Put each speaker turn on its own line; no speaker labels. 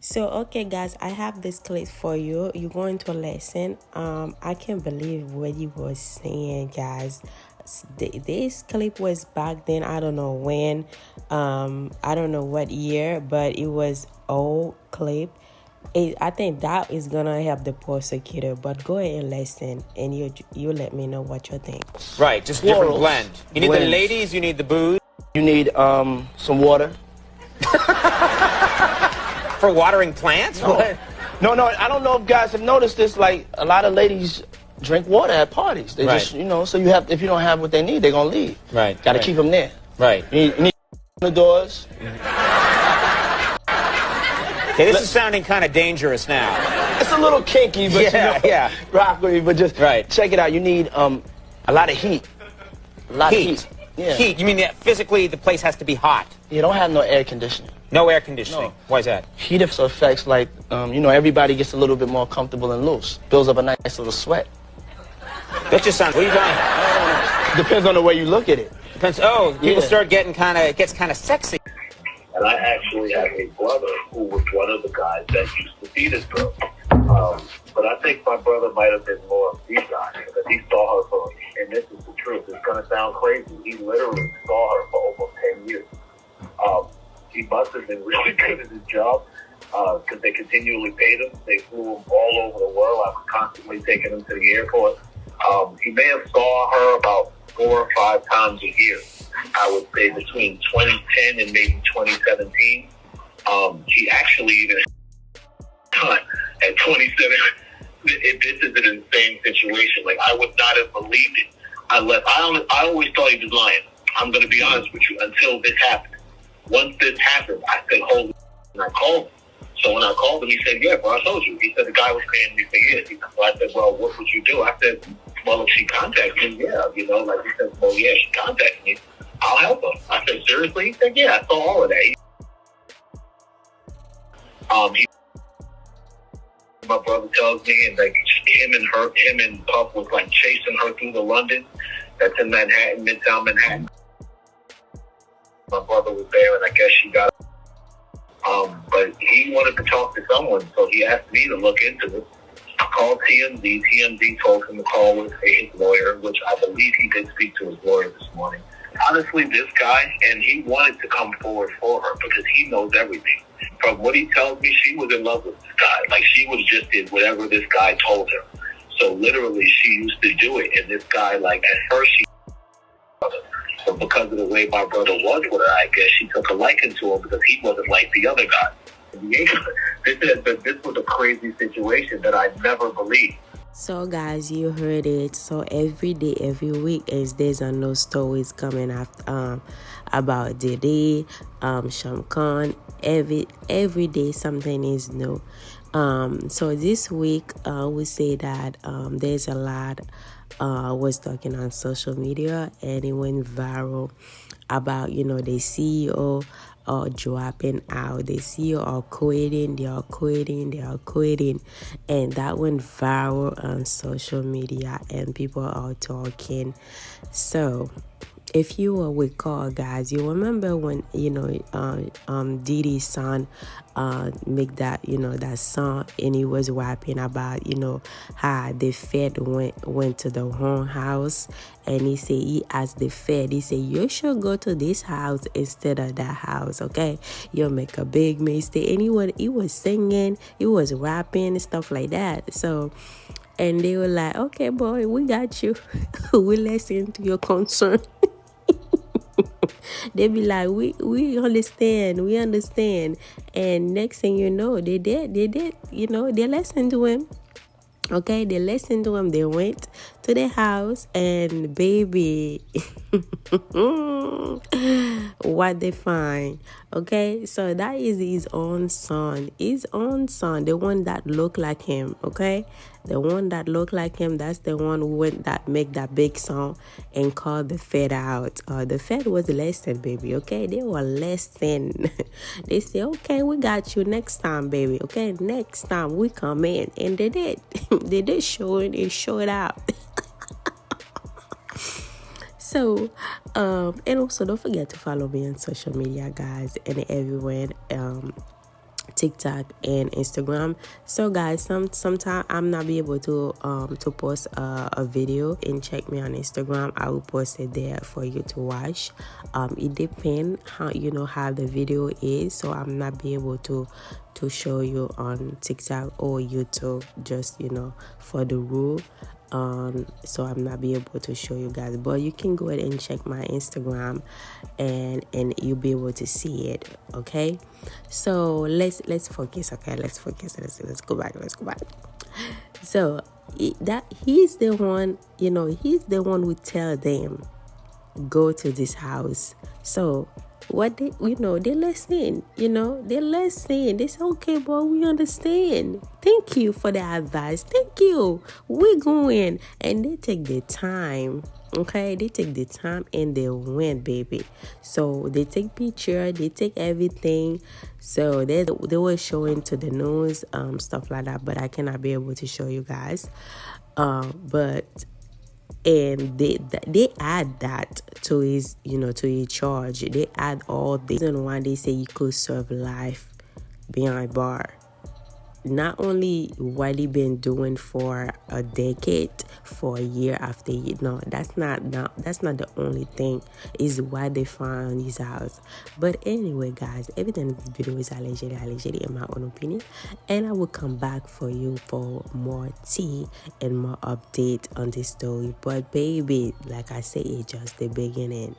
So, okay, guys, I have this clip for you. You're going to listen. I can't believe what you was saying, guys. This clip was back then. I don't know when. I don't know what year, but it was old clip. I think that is gonna help the prosecutor. But go ahead and listen, and you let me know what you think.
Right, just different blend. You need the ladies. You need the booze.
You need some water.
For watering plants?
No, I don't know if guys have noticed this. Like, a lot of ladies drink water at parties. They just, so if you don't have what they need, they're going to leave.
Right.
Got to keep them there.
Right.
You need the doors.
Okay, this is sounding kind of dangerous now.
It's a little kinky, but rock with me, but just check it out. You need a lot of heat. A lot of heat. Yeah.
Heat. You mean that physically the place has to be hot?
You don't have no air conditioning.
No air conditioning.
No.
Why is that?
Heat affects, like, everybody gets a little bit more comfortable and loose. Builds up a nice little sweat.
That just sounds. What are you talking?
Depends on the way you look at it.
Depends. Oh, people start getting gets kind of sexy.
And I actually have a brother who was one of the guys that used to see this girl. But I think my brother might have been more of the guy because he saw her for, and this is the truth, it's going to sound crazy, he literally saw her for almost 10 years. He must have been really good at his job because they continually paid him. They flew him all over the world. I was constantly taking him to the airport. He may have saw her about 4 or 5 times a year. I would say between 2010 and maybe 2017. He actually even at 27. This is an insane situation. Like, I would not have believed it. I always thought he was lying. I'm going to be honest with you until this happened. Once this happened, I said, holy, and I called him. So when I called him, he said, yeah, bro, I told you. He said the guy was paying me for years. So I said, well, what would you do? I said, well, if she contacts me, yeah, he said, well, yeah, she contacts me. I'll help her. I said, seriously? He said, yeah, I saw all of that. My brother tells me, and like him and Puff was like chasing her through the London. That's in Manhattan, Midtown Manhattan. My brother was there, and I guess she got. But he wanted to talk to someone, so he asked me to look into it. I called TMZ. TMZ told him to call with his lawyer, which I believe he did speak to his lawyer this morning. Honestly, this guy, and he wanted to come forward for her because he knows everything. From what he tells me, she was in love with this guy. Like, she was just did whatever this guy told her. So literally, she used to do it. And this guy, like, at first she, but because of the way my brother was with her, I guess she took a liking to him because he wasn't like the other guy. This was a crazy situation that I never believed.
So, guys, you heard it. So every day, every week, there's a new stories coming after about Diddy, Sham Khan. Every day something is new. So this week we say that there's a lot was talking on social media, and it went viral about the CEO dropping out. The CEO are quitting, they are quitting, and that went viral on social media, and people are talking. So if you will recall, guys, you remember when Diddy's son make that that song, and he was rapping about how the Fed went to the whole house, and he asked the Fed, he said, you should go to this house instead of that house, okay? You'll make a big mistake. And he was singing, he was rapping and stuff like that. So, and they were like, okay, boy, we got you. We listen to your concern. They be like, we understand. And next thing you know, they did, they listened to him. Okay, they listened to him. They went to the house, and baby, what they find. Okay, so that is his own son, the one that looked like him. Okay, the one that looked like him, that's the one who went that make that big song and called the Fed out. The Fed was listening, baby. Okay, they were listening. They say, okay, we got you next time, baby. Okay, next time we come in, and they did. They did show it and show it out. So, and also don't forget to follow me on social media, guys, and everywhere. TikTok and Instagram. So guys, sometimes I'm not be able to post a video, and check me on Instagram. I will post it there for you to watch. It depends how how the video is, so I'm not be able to show you on TikTok or YouTube, just for the rule. So I'm not be able to show you guys, but you can go ahead and check my Instagram, and you'll be able to see it. Okay, so let's focus. Okay, let's focus. Let's go back. So he's the one, he's the one who tell them go to this house. So what they listen, they listen. They say, okay, boy, we understand. Thank you for the advice. Thank you. We're going. And they take the time. Okay, they take the time and they win, baby. So they take picture, they take everything. So they were showing to the news, stuff like that. But I cannot be able to show you guys. And they add that to his to his charge. They add all the reason why they say you could serve life behind bar. Not only what he been doing for a decade, for a year after year. No, that's not the only thing. Is what they found in his house. But anyway, guys, everything in this video is allegedly in my own opinion, and I will come back for you for more tea and more update on this story. But baby, like I say, it's just the beginning.